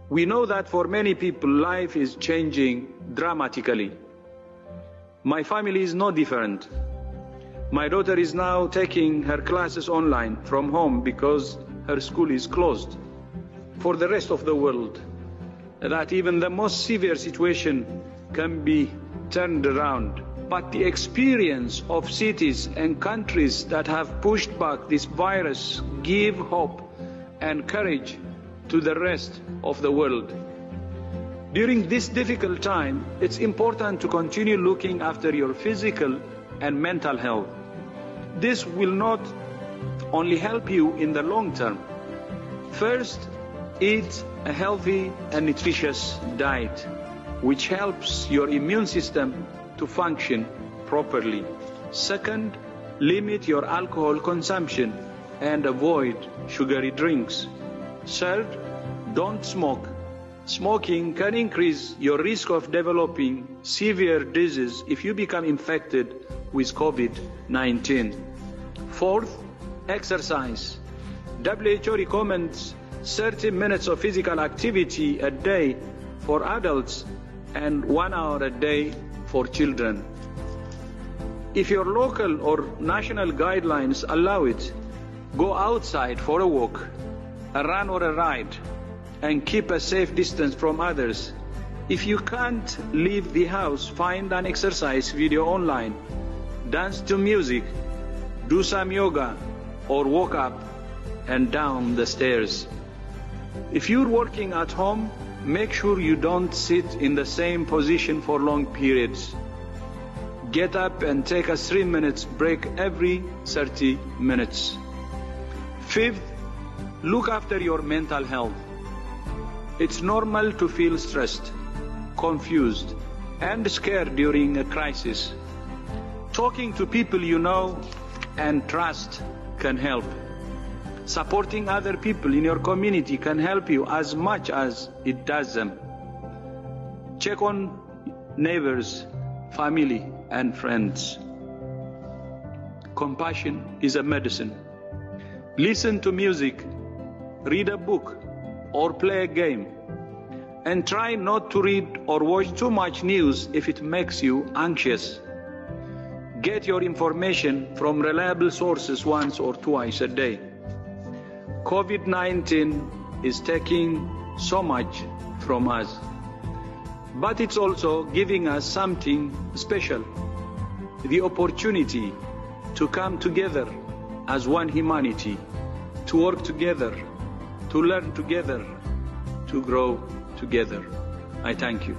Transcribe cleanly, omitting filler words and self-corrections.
We know that for many people, life is changing dramatically. My family is no different. My daughter is now taking her classes online from home because her school is closed. For the rest of the world, that even the most severe situation can be turned around. But the experience of cities and countries that have pushed back this virus give hope and courage to the rest of the world. During this difficult time, it's important to continue looking after your physical and mental health. This will not only help you in the long term. First, eat a healthy and nutritious diet, which helps your immune system to function properly. Second, limit your alcohol consumption and avoid sugary drinks. Third, don't smoke. Smoking can increase your risk of developing severe disease if you become infected with COVID-19. Fourth, exercise. WHO recommends 30 minutes of physical activity a day for adults and 1 hour a day for children. If your local or national guidelines allow it, go outside for a walk, a run or a ride, and keep a safe distance from others. If you can't leave the house, find an exercise video online, dance to music, do some yoga, or walk up and down the stairs. If you're working at home, make sure you don't sit in the same position for long periods. Get up and take a 3-minute break every 30 minutes. Fifth, look after your mental health. It's normal to feel stressed, confused, and scared during a crisis. Talking to people you know and trust can help. Supporting other people in your community can help you as much as it does them. Check on neighbors, family, and friends. Compassion is a medicine. Listen to music, read a book, or play a game. And try not to read or watch too much news if it makes you anxious. Get your information from reliable sources once or twice a day. COVID-19 is taking so much from us, but it's also giving us something special, the opportunity to come together as one humanity, to work together, to learn together, to grow together. I thank you.